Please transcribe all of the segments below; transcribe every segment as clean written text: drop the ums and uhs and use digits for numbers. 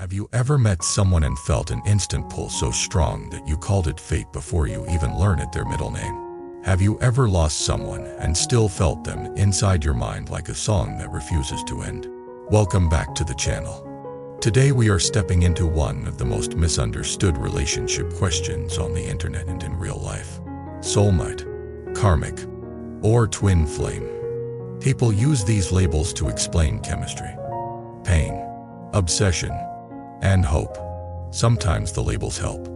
Have you ever met someone and felt an instant pull so strong that you called it fate before you even learned their middle name? Have you ever lost someone and still felt them inside your mind like a song that refuses to end? Welcome back to the channel. Today we are stepping into one of the most misunderstood relationship questions on the internet and in real life. Soulmate, karmic, or twin flame. People use these labels to explain chemistry, pain, obsession, and hope. Sometimes the labels help.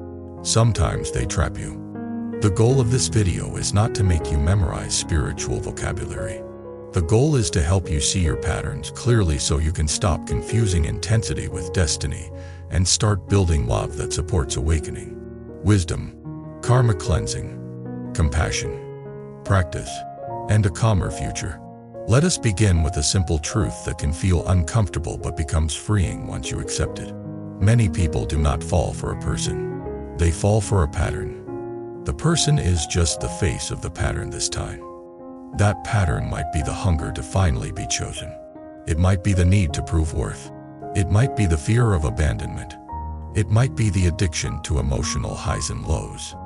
Sometimes they trap you. The goal of this video is not to make you memorize spiritual vocabulary. The goal is to help you see your patterns clearly so you can stop confusing intensity with destiny and start building love that supports awakening, wisdom, karma cleansing, compassion, practice, and a calmer future. Let us begin with a simple truth that can feel uncomfortable but becomes freeing once you accept it. Many people do not fall for a person. They fall for a pattern. The person is just the face of the pattern this time. That pattern might be the hunger to finally be chosen. It might be the need to prove worth. It might be the fear of abandonment. It might be the addiction to emotional highs and lows.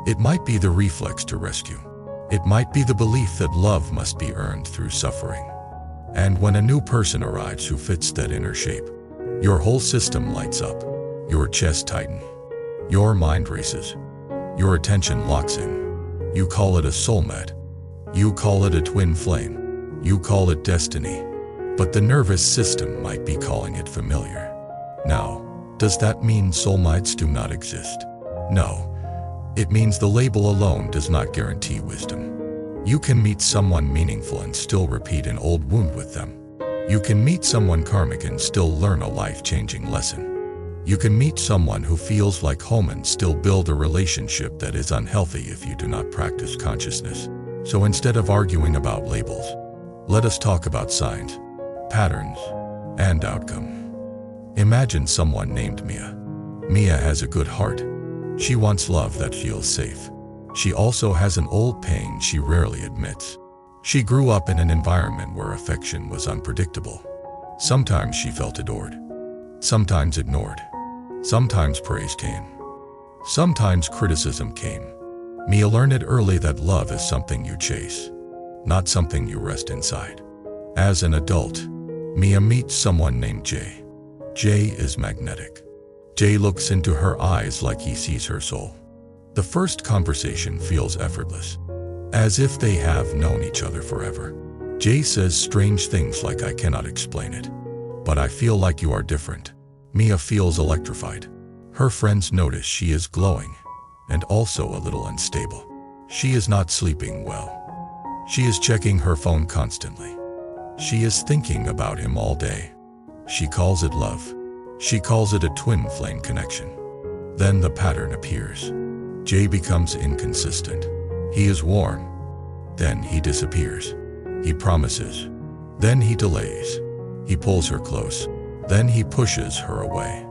It might be the reflex to rescue. It might be the belief that love must be earned through suffering. And when a new person arrives who fits that inner shape, your whole system lights up. Your chest tightens. Your mind races. Your attention locks in. You call it a soulmate. You call it a twin flame. You call it destiny. But the nervous system might be calling it familiar. Now, does that mean soulmates do not exist? No. It means the label alone does not guarantee wisdom. You can meet someone meaningful and still repeat an old wound with them. You can meet someone karmic and still learn a life-changing lesson. You can meet someone who feels like home and still build a relationship that is unhealthy if you do not practice consciousness. So instead of arguing about labels, let us talk about signs, patterns, and outcome. Imagine someone named Mia. Mia has a good heart. She wants love that feels safe. She also has an old pain she rarely admits. She grew up in an environment where affection was unpredictable. Sometimes she felt adored. Sometimes ignored. Sometimes praise came. Sometimes criticism came. Mia learned early that love is something you chase, not something you rest inside. As an adult, Mia meets someone named Jay. Jay is magnetic. Jay looks into her eyes like he sees her soul. The first conversation feels effortless, as if they have known each other forever. Jay says strange things like, "I cannot explain it, but I feel like you are different." Mia feels electrified. Her friends notice she is glowing and also a little unstable. She is not sleeping well. She is checking her phone constantly. She is thinking about him all day. She calls it love. She calls it a twin flame connection. Then the pattern appears. Jay becomes inconsistent. He is warm. Then he disappears. He promises. Then he delays. He pulls her close. Then he pushes her away.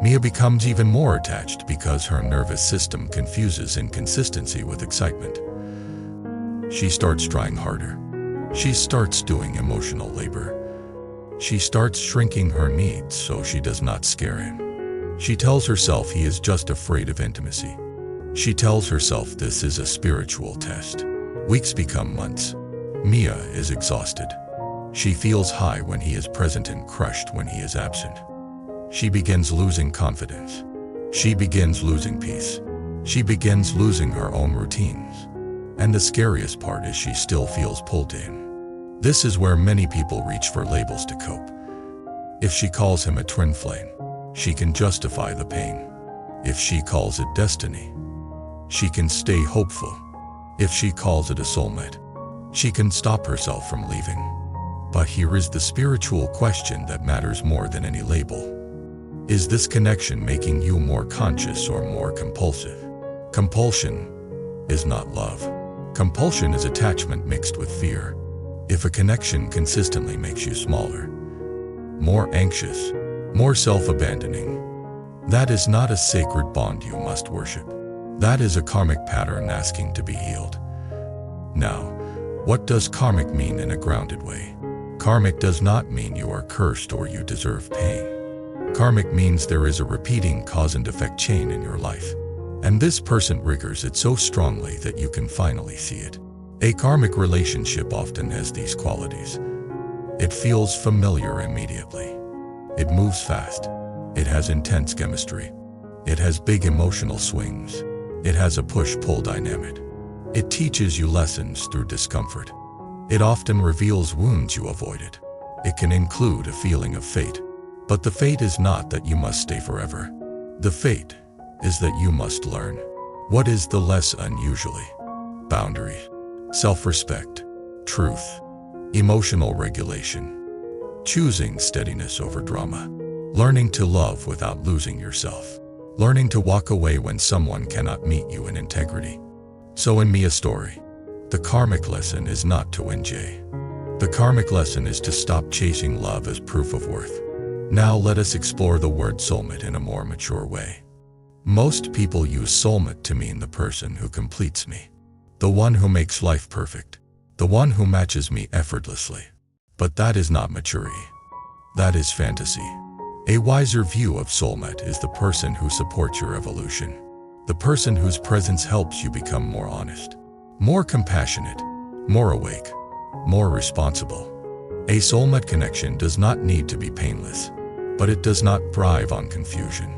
Mia becomes even more attached because her nervous system confuses inconsistency with excitement. She starts trying harder. She starts doing emotional labor. She starts shrinking her needs so she does not scare him. She tells herself he is just afraid of intimacy. She tells herself this is a spiritual test. Weeks become months. Mia is exhausted. She feels high when he is present and crushed when he is absent. She begins losing confidence. She begins losing peace. She begins losing her own routines. And the scariest part is she still feels pulled to him. This is where many people reach for labels to cope. If she calls him a twin flame, she can justify the pain. If she calls it destiny, she can stay hopeful. If she calls it a soulmate, she can stop herself from leaving. But here is the spiritual question that matters more than any label. Is this connection making you more conscious or more compulsive? Compulsion is not love. Compulsion is attachment mixed with fear. If a connection consistently makes you smaller, more anxious, more self-abandoning, that is not a sacred bond you must worship. That is a karmic pattern asking to be healed. Now, what does karmic mean in a grounded way? Karmic does not mean you are cursed or you deserve pain. Karmic means there is a repeating cause and effect chain in your life. And this person triggers it so strongly that you can finally see it. A karmic relationship often has these qualities. It feels familiar immediately. It moves fast. It has intense chemistry. It has big emotional swings. It has a push-pull dynamic. It teaches you lessons through discomfort. It often reveals wounds you avoided. It can include a feeling of fate. But the fate is not that you must stay forever. The fate is that you must learn. What is the lesson usually? Boundaries, self-respect, truth, emotional regulation, choosing steadiness over drama, learning to love without losing yourself, learning to walk away when someone cannot meet you in integrity. So in me a story, the karmic lesson is not to NJ. The karmic lesson is to stop chasing love as proof of worth. Now let us explore the word soulmate in a more mature way. Most people use soulmate to mean the person who completes me, the one who makes life perfect, the one who matches me effortlessly. But that is not maturity. That is fantasy. A wiser view of soulmate is the person who supports your evolution, the person whose presence helps you become more honest, more compassionate, more awake, more responsible. A soulmate connection does not need to be painless, but it does not thrive on confusion.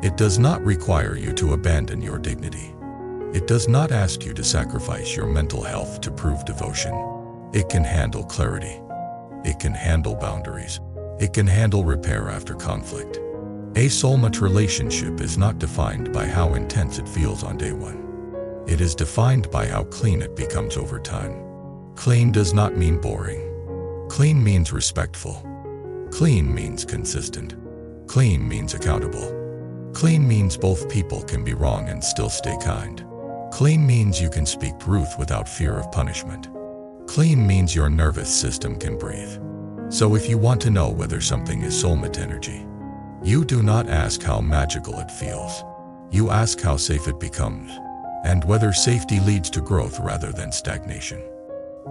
It does not require you to abandon your dignity. It does not ask you to sacrifice your mental health to prove devotion. It can handle clarity. It can handle boundaries. It can handle repair after conflict. A soulmate relationship is not defined by how intense it feels on day one. It is defined by how clean it becomes over time. Clean does not mean boring. Clean means respectful. Clean means consistent. Clean means accountable. Clean means both people can be wrong and still stay kind. Clean means you can speak truth without fear of punishment. Clean means your nervous system can breathe. So if you want to know whether something is soulmate energy, you do not ask how magical it feels. You ask how safe it becomes, and whether safety leads to growth rather than stagnation.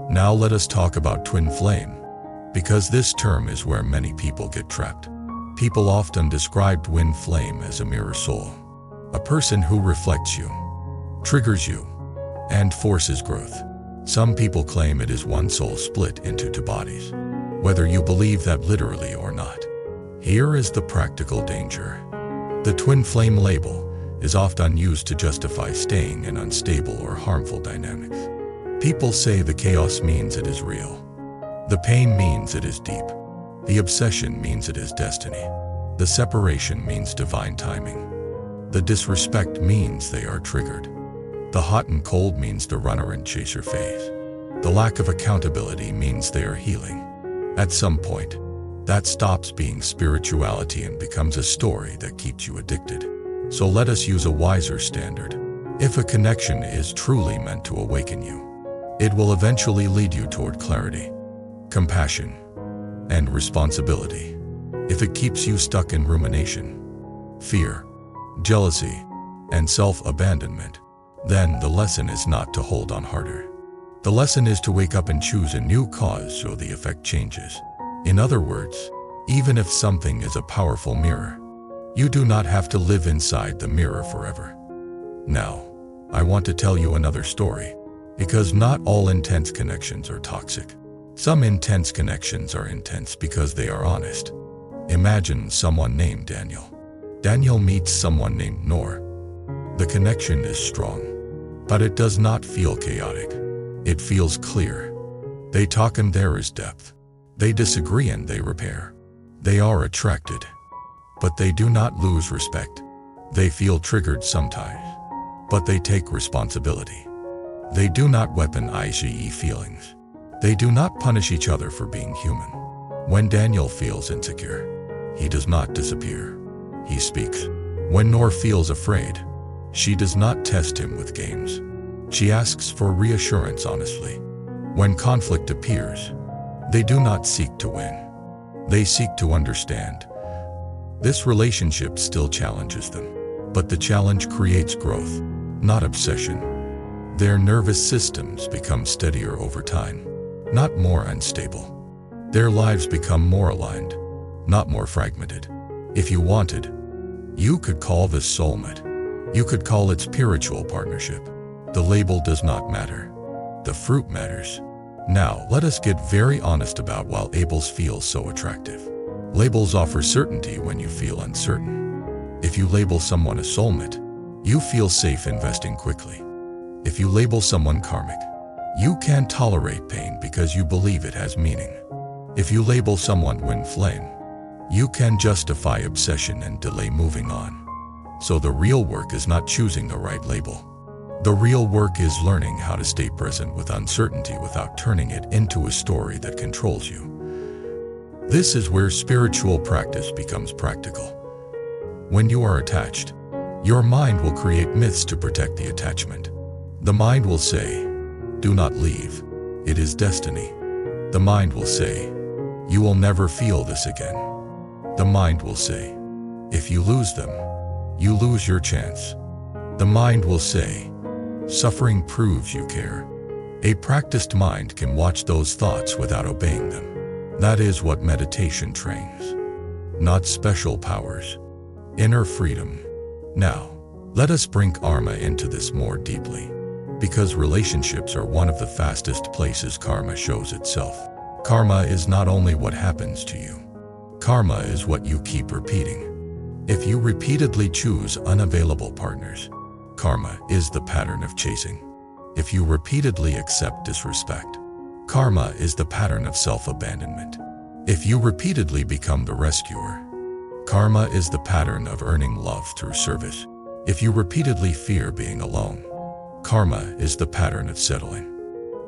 Now let us talk about twin flame, because this term is where many people get trapped. People often describe twin flame as a mirror soul, a person who reflects you, triggers you, and forces growth. Some people claim it is one soul split into two bodies, whether you believe that literally or not. Here is the practical danger. The twin flame label is often used to justify staying in unstable or harmful dynamics. People say the chaos means it is real. The pain means it is deep. The obsession means it is destiny. The separation means divine timing. The disrespect means they are triggered. The hot and cold means the runner and chaser phase. The lack of accountability means they are healing. At some point, that stops being spirituality and becomes a story that keeps you addicted. So let us use a wiser standard. If a connection is truly meant to awaken you, it will eventually lead you toward clarity, compassion, and responsibility. If it keeps you stuck in rumination, fear, jealousy, and self-abandonment, then the lesson is not to hold on harder. The lesson is to wake up and choose a new cause so the effect changes. In other words, even if something is a powerful mirror, you do not have to live inside the mirror forever. Now, I want to tell you another story, because not all intense connections are toxic. Some intense connections are intense because they are honest. Imagine someone named Daniel. Daniel meets someone named Noor. The connection is strong, but it does not feel chaotic. It feels clear. They talk and there is depth. They disagree and they repair. They are attracted, but they do not lose respect. They feel triggered sometimes, but they take responsibility. They do not weaponize feelings. They do not punish each other for being human. When Daniel feels insecure, he does not disappear. He speaks. When Noor feels afraid, she does not test him with games. She asks for reassurance honestly. When conflict appears, they do not seek to win. They seek to understand. This relationship still challenges them, but the challenge creates growth, not obsession. Their nervous systems become steadier over time, not more unstable. Their lives become more aligned, not more fragmented. If you wanted, you could call this soulmate. You could call it spiritual partnership. The label does not matter. The fruit matters. Now, let us get very honest about why labels feel so attractive. Labels offer certainty when you feel uncertain. If you label someone a soulmate, you feel safe investing quickly. If you label someone karmic, you can tolerate pain because you believe it has meaning. If you label someone twin flame, you can justify obsession and delay moving on. So the real work is not choosing the right label. The real work is learning how to stay present with uncertainty without turning it into a story that controls you. This is where spiritual practice becomes practical. When you are attached, your mind will create myths to protect the attachment. The mind will say, "Do not leave. It is destiny." The mind will say, "You will never feel this again." The mind will say, "If you lose them, you lose your chance." The mind will say, "Suffering proves you care." A practiced mind can watch those thoughts without obeying them. That is what meditation trains. Not special powers. Inner freedom. Now, let us bring karma into this more deeply. Because relationships are one of the fastest places karma shows itself. Karma is not only what happens to you. Karma is what you keep repeating. If you repeatedly choose unavailable partners, karma is the pattern of chasing. If you repeatedly accept disrespect, karma is the pattern of self-abandonment. If you repeatedly become the rescuer, karma is the pattern of earning love through service. If you repeatedly fear being alone, karma is the pattern of settling.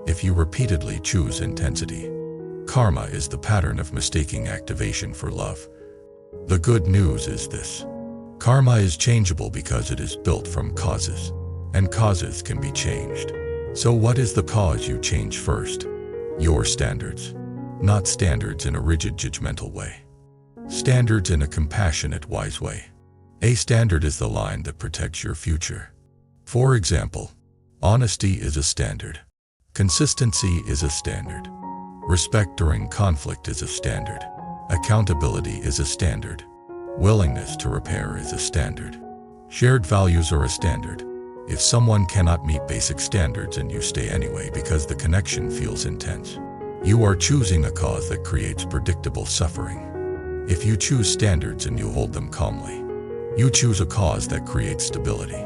If you repeatedly choose intensity, karma is the pattern of mistaking activation for love. The good news is this. Karma is changeable because it is built from causes, and causes can be changed. So what is the cause you change first? Your standards. Not standards in a rigid judgmental way. Standards in a compassionate, wise way. A standard is the line that protects your future. For example, honesty is a standard. Consistency is a standard. Respect during conflict is a standard. Accountability is a standard. Willingness to repair is a standard. Shared values are a standard. If someone cannot meet basic standards and you stay anyway because the connection feels intense, you are choosing a cause that creates predictable suffering. If you choose standards and you hold them calmly, you choose a cause that creates stability.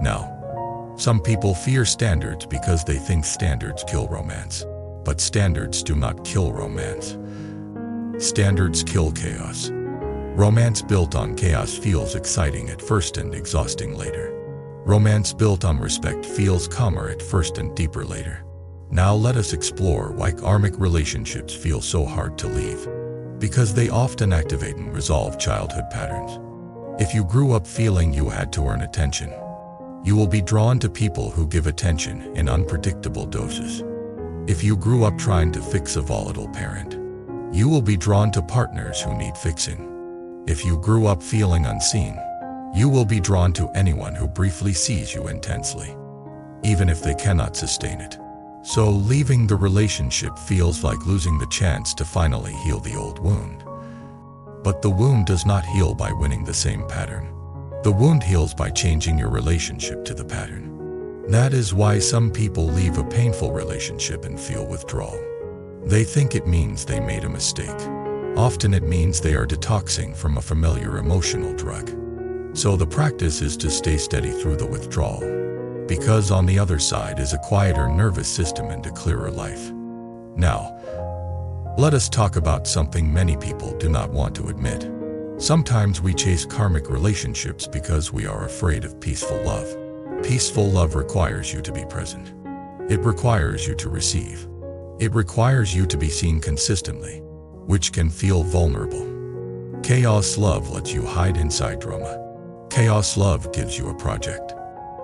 Now, some people fear standards because they think standards kill romance. But standards do not kill romance. Standards kill chaos. Romance built on chaos feels exciting at first and exhausting later. Romance built on respect feels calmer at first and deeper later. Now let us explore why karmic relationships feel so hard to leave. Because they often activate and resolve childhood patterns. If you grew up feeling you had to earn attention, you will be drawn to people who give attention in unpredictable doses. If you grew up trying to fix a volatile parent, you will be drawn to partners who need fixing. If you grew up feeling unseen, you will be drawn to anyone who briefly sees you intensely, even if they cannot sustain it. So leaving the relationship feels like losing the chance to finally heal the old wound. But the wound does not heal by winning the same pattern. The wound heals by changing your relationship to the pattern. That is why some people leave a painful relationship and feel withdrawal. They think it means they made a mistake. Often it means they are detoxing from a familiar emotional drug. So the practice is to stay steady through the withdrawal, because on the other side is a quieter nervous system and a clearer life. Now, let us talk about something many people do not want to admit. Sometimes we chase karmic relationships because we are afraid of peaceful love. Peaceful love requires you to be present. It requires you to receive. It requires you to be seen consistently, which can feel vulnerable. Chaos love lets you hide inside drama. Chaos love gives you a project.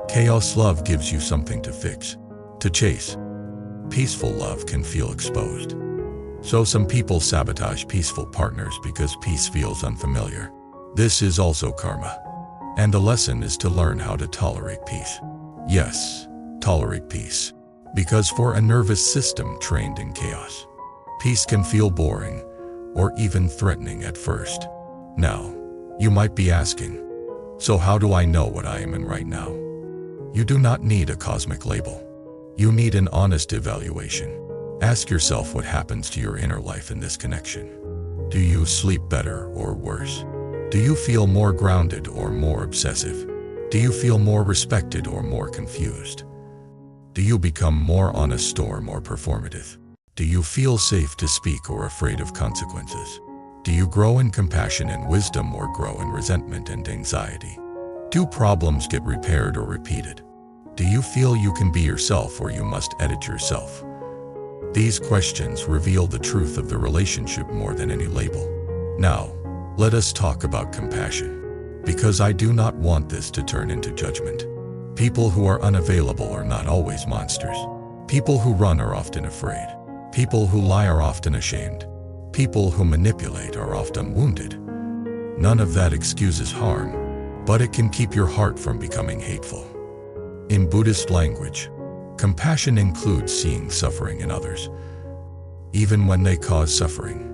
Chaos love gives you something to fix, to chase. Peaceful love can feel exposed. So some people sabotage peaceful partners because peace feels unfamiliar. This is also karma. And the lesson is to learn how to tolerate peace. Yes, tolerate peace. Because for a nervous system trained in chaos, peace can feel boring or even threatening at first. Now, You might be asking, so how do I know what I am in right now? You do not need a cosmic label. You need an honest evaluation. Ask yourself what happens to your inner life in this connection. Do you sleep better or worse? Do you feel more grounded or more obsessive? Do you feel more respected or more confused? Do you become more honest or more performative? Do you feel safe to speak or afraid of consequences? Do you grow in compassion and wisdom or grow in resentment and anxiety? Do problems get repaired or repeated? Do you feel you can be yourself or you must edit yourself? These questions reveal the truth of the relationship more than any label. Now, let us talk about compassion, because I do not want this to turn into judgment. People who are unavailable are not always monsters. People who run are often afraid. People who lie are often ashamed. People who manipulate are often wounded. None of that excuses harm, but it can keep your heart from becoming hateful. In Buddhist language, compassion includes seeing suffering in others, even when they cause suffering.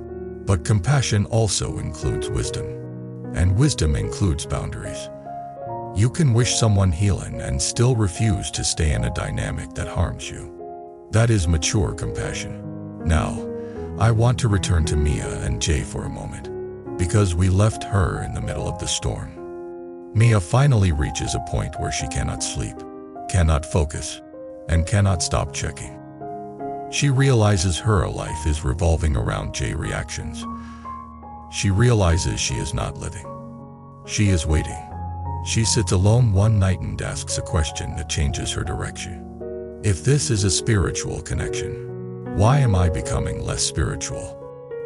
But compassion also includes wisdom, and wisdom includes boundaries. You can wish someone healing and still refuse to stay in a dynamic that harms you. That is mature compassion. Now, I want to return to Mia and Jay for a moment, because we left her in the middle of the storm. Mia finally reaches a point where she cannot sleep, cannot focus, and cannot stop checking. She realizes her life is revolving around Jay reactions. She realizes she is not living. She is waiting. She sits alone one night and asks a question that changes her direction. If this is a spiritual connection, why am I becoming less spiritual?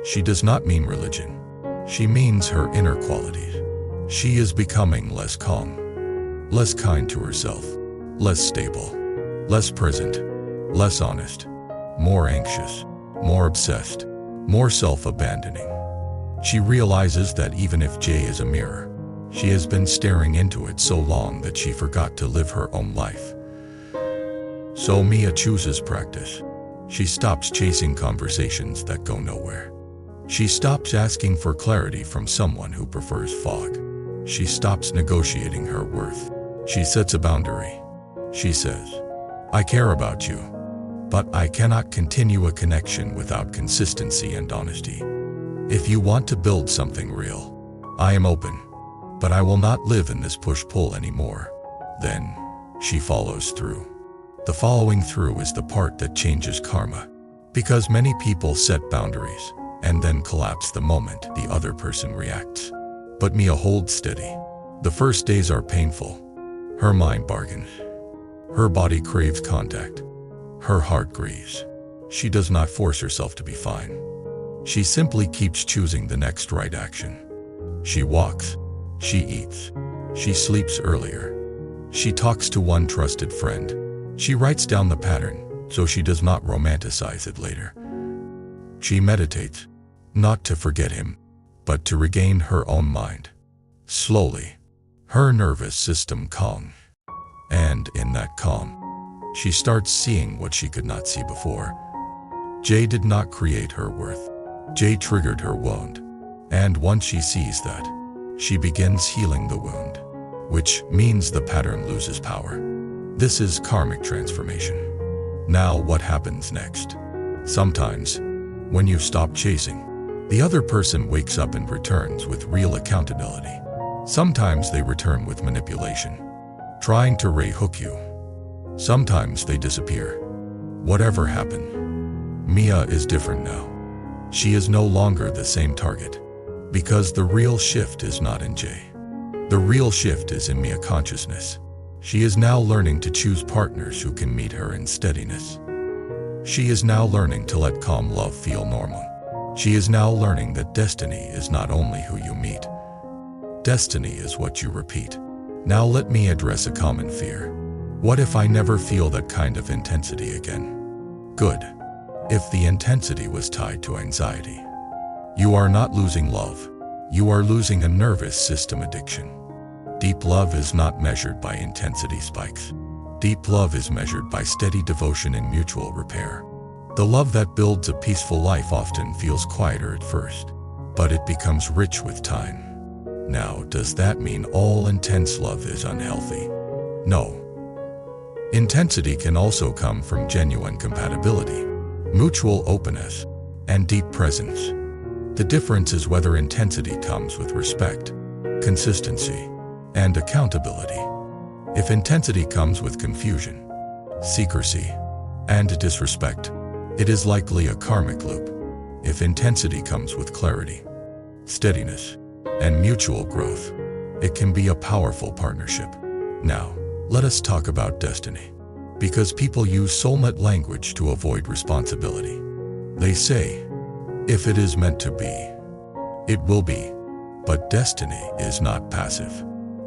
She does not mean religion. She means her inner qualities. She is becoming less calm, less kind to herself, less stable, less present, less honest, more anxious, more obsessed, more self-abandoning. She realizes that even if Jay is a mirror, she has been staring into it so long that she forgot to live her own life. So Mia chooses practice. She stops chasing conversations that go nowhere. She stops asking for clarity from someone who prefers fog. She stops negotiating her worth. She sets a boundary. She says, I care about you, but I cannot continue a connection without consistency and honesty. If you want to build something real, I am open, but I will not live in this push-pull anymore. Then, she follows through. The following through is the part that changes karma, because many people set boundaries and then collapse the moment the other person reacts. But Mia holds steady. The first days are painful. Her mind bargains. Her body craves contact. Her heart grieves. She does not force herself to be fine. She simply keeps choosing the next right action. She walks. She eats. She sleeps earlier. She talks to one trusted friend. She writes down the pattern so she does not romanticize it later. She meditates, not to forget him, but to regain her own mind. Slowly, her nervous system calms. And in that calm, she starts seeing what she could not see before. Jay did not create her worth. Jay triggered her wound. And once she sees that, she begins healing the wound, which means the pattern loses power. This is karmic transformation. Now what happens next? Sometimes, when you stop chasing, the other person wakes up and returns with real accountability. Sometimes they return with manipulation, trying to hook you. Sometimes they disappear. Whatever happened, Mia is different now. She is no longer the same target, because the real shift is not in Jay. The real shift is in Mia consciousness. She is now learning to choose partners who can meet her in steadiness. She is now learning to let calm love feel normal. She is now learning that destiny is not only who you meet. Destiny is what you repeat. Now let me address a common fear. What if I never feel that kind of intensity again? Good. If the intensity was tied to anxiety, you are not losing love. You are losing a nervous system addiction. Deep love is not measured by intensity spikes. Deep love is measured by steady devotion and mutual repair. The love that builds a peaceful life often feels quieter at first, but it becomes rich with time. Now, does that mean all intense love is unhealthy? No. Intensity can also come from genuine compatibility, mutual openness, and deep presence. The difference is whether intensity comes with respect, consistency, and accountability. If intensity comes with confusion, secrecy, and disrespect, it is likely a karmic loop. If intensity comes with clarity, steadiness, and mutual growth, it can be a powerful partnership. Now, let us talk about destiny. Because people use soulmate language to avoid responsibility. They say, if it is meant to be, it will be. But destiny is not passive.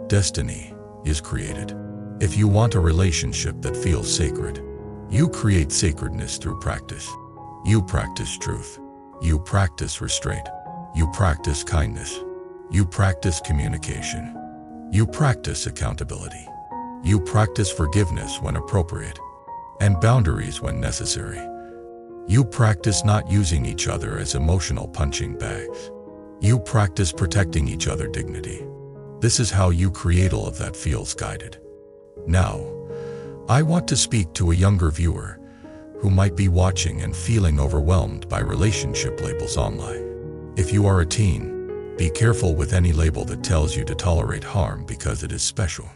Destiny is created. If you want a relationship that feels sacred, you create sacredness through practice. You practice truth. You practice restraint. You practice kindness. You practice communication. You practice accountability. You practice forgiveness when appropriate, and boundaries when necessary. You practice not using each other as emotional punching bags. You practice protecting each other's dignity. This is how you create all of that feels guided. Now, I want to speak to a younger viewer who might be watching and feeling overwhelmed by relationship labels online. If you are a teen, be careful with any label that tells you to tolerate harm because it is special.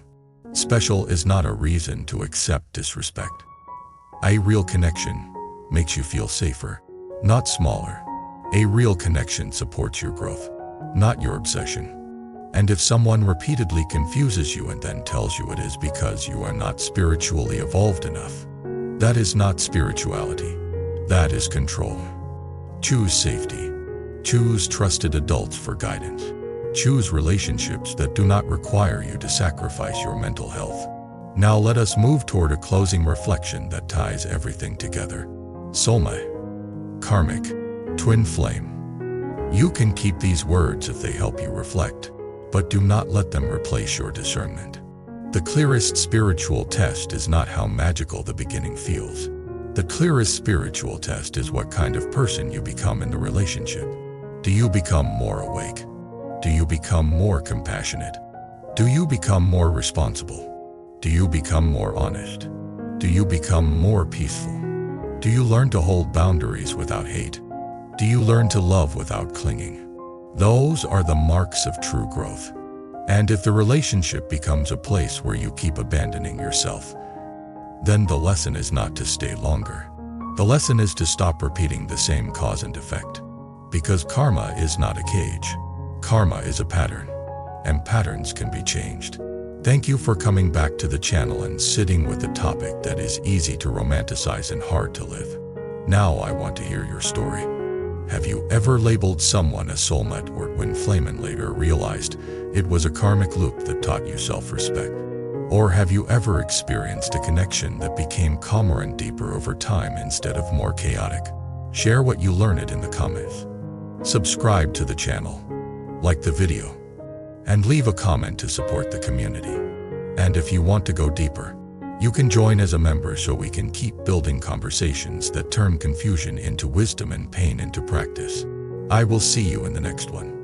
Special is not a reason to accept disrespect. A real connection makes you feel safer, not smaller. A real connection supports your growth, not your obsession. And if someone repeatedly confuses you and then tells you it is because you are not spiritually evolved enough, that is not spirituality. That is control. Choose safety. Choose trusted adults for guidance. Choose relationships that do not require you to sacrifice your mental health. Now let us move toward a closing reflection that ties everything together. Soulmate, karmic, twin flame. You can keep these words if they help you reflect, but do not let them replace your discernment. The clearest spiritual test is not how magical the beginning feels. The clearest spiritual test is what kind of person you become in the relationship. Do you become more awake? Do you become more compassionate? Do you become more responsible? Do you become more honest? Do you become more peaceful? Do you learn to hold boundaries without hate? Do you learn to love without clinging? Those are the marks of true growth. And if the relationship becomes a place where you keep abandoning yourself, then the lesson is not to stay longer. The lesson is to stop repeating the same cause and effect. Because karma is not a cage. Karma is a pattern, and patterns can be changed. Thank you for coming back to the channel and sitting with a topic that is easy to romanticize and hard to live. Now I want to hear your story. Have you ever labeled someone a soulmate or twin flame and later realized it was a karmic loop that taught you self-respect? Or have you ever experienced a connection that became calmer and deeper over time instead of more chaotic? Share what you learned in the comments. Subscribe to the channel, like the video, and leave a comment to support the community. And if you want to go deeper, you can join as a member so we can keep building conversations that turn confusion into wisdom and pain into practice. I will see you in the next one.